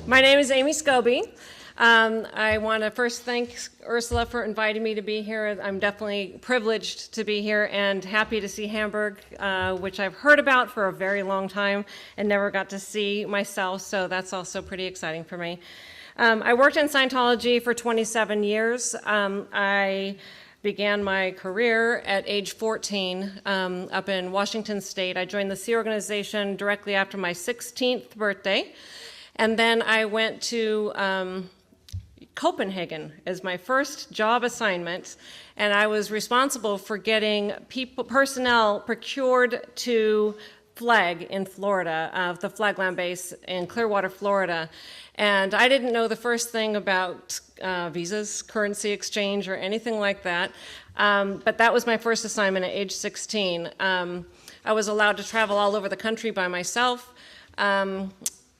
My name is Amy Scobie. I want to first thank Ursula for inviting me to be here. I'm definitely privileged to be here and happy to see Hamburg, which I've heard about for a very long time and never got to see myself, so that's also pretty exciting for me. I worked in Scientology for 27 years. I began my career at age 14 up in Washington State. I joined the Sea Organization directly after my 16th birthday. And then I went to Copenhagen as my first job assignment, and I was responsible for getting personnel procured to Flag in Florida, the Flagland base in Clearwater, Florida. And I didn't know the first thing about visas, currency exchange, or anything like that. But that was my first assignment at age 16. I was allowed to travel all over the country by myself.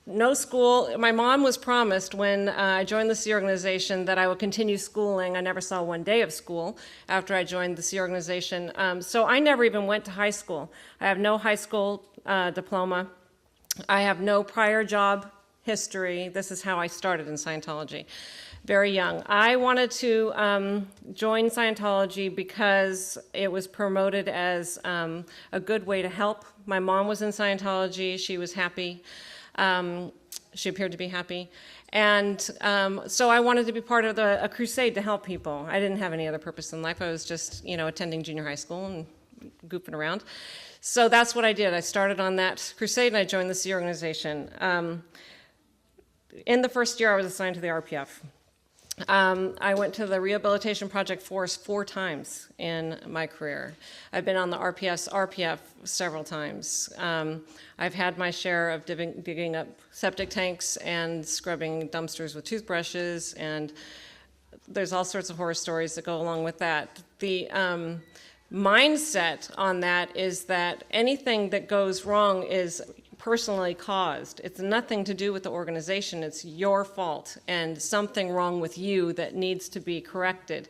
No school. My mom was promised when I joined the Sea Organization that I would continue schooling. I never saw one day of school after I joined the Sea Organization. So I never even went to high school. I have no high school diploma. I have no prior job history. This is how I started in Scientology, very young. I wanted to join Scientology because it was promoted as a good way to help. My mom was in Scientology. She was happy. She appeared to be happy. And so I wanted to be part of a crusade to help people. I didn't have any other purpose in life. I was just, attending junior high school and goofing around. So that's what I did. I started on that crusade and I joined the Sea Organization. In the first year, I was assigned to the RPF. I went to the Rehabilitation Project Force 4 times in my career. I've been on the RPF several times. I've had my share of digging up septic tanks and scrubbing dumpsters with toothbrushes, and there's all sorts of horror stories that go along with that. The mindset on that is that anything that goes wrong is personally caused. It's nothing to do with the organization. It's your fault and something wrong with you that needs to be corrected.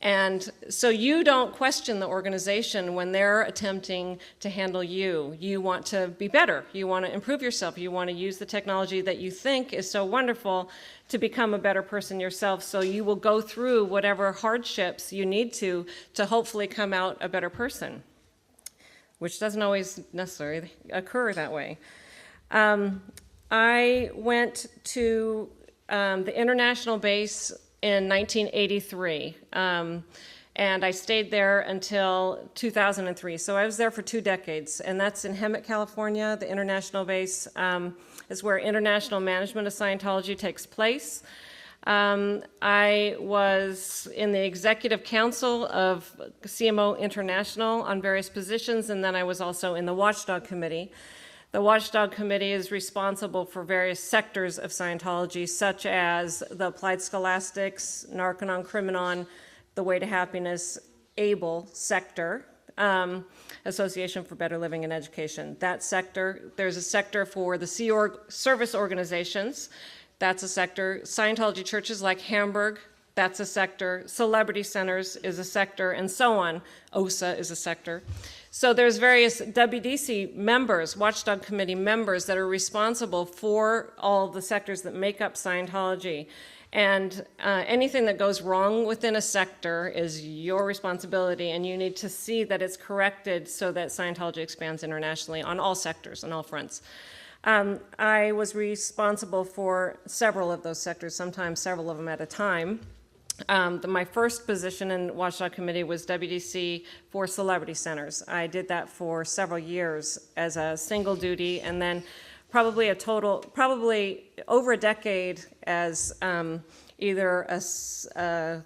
And so you don't question the organization when they're attempting to handle you. You want to be better. You want to improve yourself. You want to use the technology that you think is so wonderful to become a better person yourself. So you will go through whatever hardships you need to hopefully come out a better person, which doesn't always necessarily occur that way. I went to the international base in 1983, and I stayed there until 2003. So I was there for 2 decades, and that's in Hemet, California. The international base is where international management of Scientology takes place. I was in the executive council of CMO International on various positions, and then I was also in the Watchdog Committee. The Watchdog Committee is responsible for various sectors of Scientology, such as the Applied Scholastics, Narconon Criminon, the Way to Happiness, ABLE sector, Association for Better Living and Education. That sector, there's a sector for the Sea Service organizations. That's a sector. Scientology churches like Hamburg, that's a sector. Celebrity centers is a sector, and so on. OSA is a sector. So there's various WDC members, Watchdog Committee members, that are responsible for all the sectors that make up Scientology. And anything that goes wrong within a sector is your responsibility, and you need to see that it's corrected so that Scientology expands internationally on all sectors, on all fronts. I was responsible for several of those sectors, sometimes several of them at a time. My first position in Watchdog Committee was WDC for celebrity centers. I did that for several years as a single duty, and then probably over a decade as either a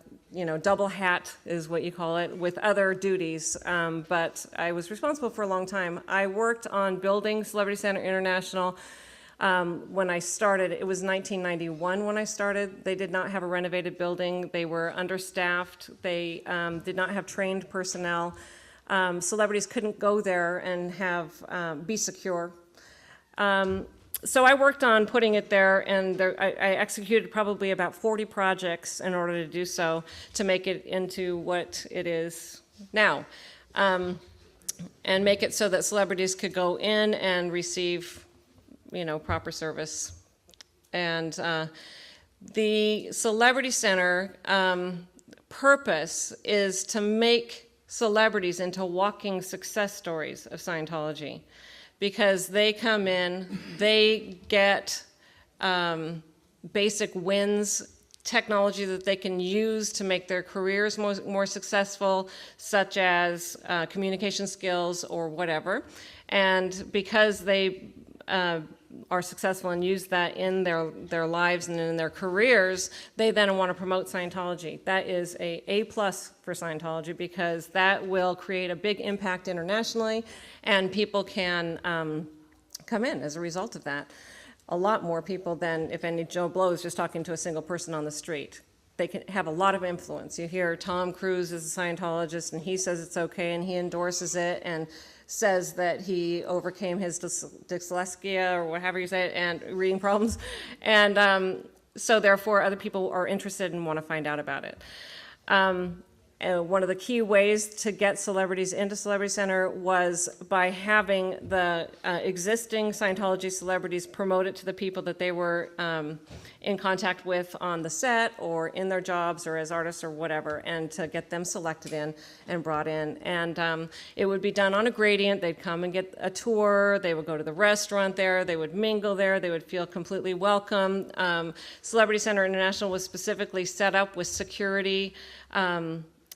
double hat is what you call it, with other duties, but I was responsible for a long time. I worked on building Celebrity Center International when I started. It was 1991 when I started. They did not have a renovated building. They were understaffed. They did not have trained personnel. Celebrities couldn't go there and be secure. So I worked on putting it there, and I executed probably about 40 projects in order to do so, to make it into what it is now, and make it so that celebrities could go in and receive, proper service And the Celebrity Center purpose is to make celebrities into walking success stories of Scientology, because they come in, they get basic wins, technology that they can use to make their careers more successful, such as communication skills or whatever. And because they are successful and use that in their lives and in their careers, they then want to promote Scientology. That is A+ for Scientology, because that will create a big impact internationally, and people can come in as a result of that. A lot more people than if any Joe Blow is just talking to a single person on the street. They can have a lot of influence. You hear Tom Cruise is a Scientologist, and he says it's okay, and he endorses it, and says that he overcame his dyslexia, or whatever you say it, and reading problems. And so therefore, other people are interested and want to find out about it. And one of the key ways to get celebrities into Celebrity Center was by having the existing Scientology celebrities promote it to the people that they were in contact with on the set or in their jobs or as artists or whatever, and to get them selected in and brought in. And it would be done on a gradient. They'd come and get a tour. They would go to the restaurant there. They would mingle there. They would feel completely welcome. Celebrity Center International was specifically set up with security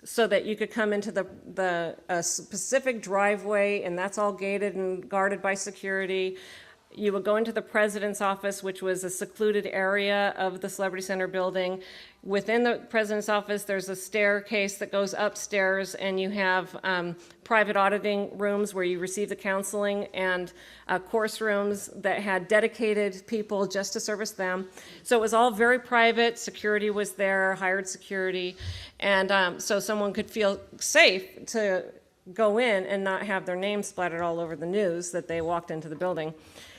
so that you could come into the specific driveway, and that's all gated and guarded by security. You would go into the president's office, which was a secluded area of the Celebrity Center building. Within the president's office, there's a staircase that goes upstairs, and you have private auditing rooms where you receive the counseling, and course rooms that had dedicated people just to service them. So it was all very private. Security was there, hired security, and so someone could feel safe to go in and not have their name splattered all over the news that they walked into the building.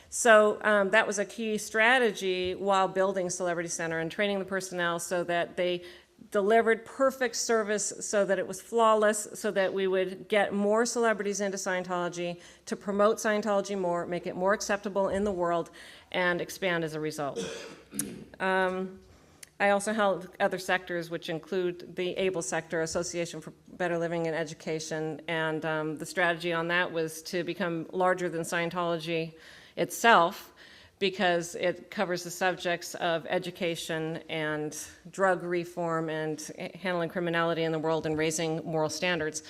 So that was a key strategy while building Celebrity Center and training the personnel so that they delivered perfect service, so that it was flawless, so that we would get more celebrities into Scientology, to promote Scientology more, make it more acceptable in the world, and expand as a result. I also held other sectors, which include the ABLE sector, Association for Better Living and Education, and the strategy on that was to become larger than Scientology itself, because it covers the subjects of education and drug reform and handling criminality in the world and raising moral standards.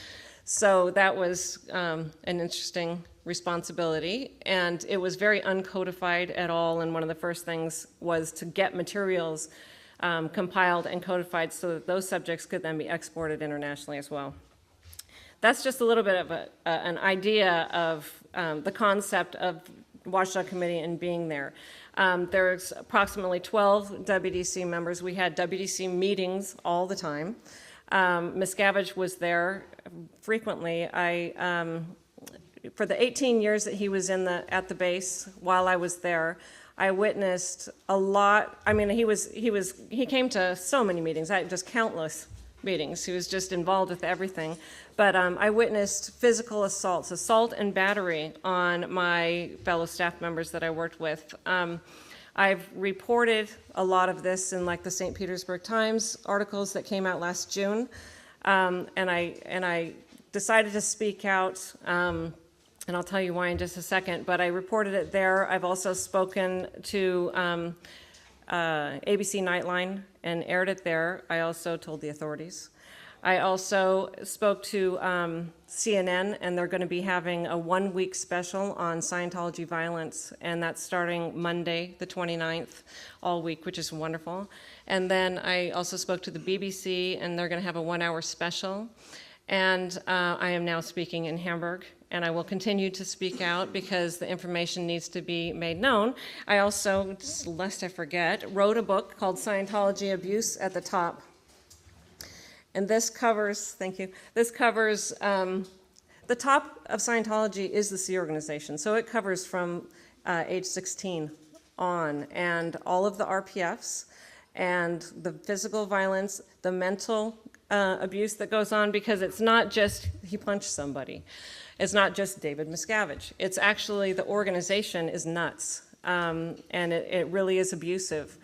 So that was an interesting responsibility, and it was very uncodified at all, and one of the first things was to get materials compiled and codified so that those subjects could then be exported internationally as well. That's just a little bit of an idea of the concept of Watchdog Committee and being there. There's approximately 12 WDC members. We had WDC meetings all the time. Miscavige was there frequently. For the 18 years that he was at the base while I was there, I witnessed a lot. I mean, he came to so many meetings, just countless meetings. He was just involved with everything. But I witnessed physical assaults, assault and battery on my fellow staff members that I worked with. I've reported a lot of this in like the St. Petersburg Times articles that came out last June. And I decided to speak out, and I'll tell you why in just a second, but I reported it there. I've also spoken to ABC Nightline and aired it there. I also told the authorities. I also spoke to CNN, and they're going to be having a one-week special on Scientology violence, and that's starting Monday, the 29th, all week, which is wonderful. And then I also spoke to the BBC, and they're going to have a one-hour special. And I am now speaking in Hamburg, and I will continue to speak out because the information needs to be made known. I also, just lest I forget, wrote a book called Scientology Abuse at the Top. And this covers, thank you, this covers, the top of Scientology is the Sea Organization. So it covers from age 16 on, and all of the RPFs, and the physical violence, the mental abuse that goes on, because it's not just he punched somebody. It's not just David Miscavige. It's actually the organization is nuts. and it really is abusive.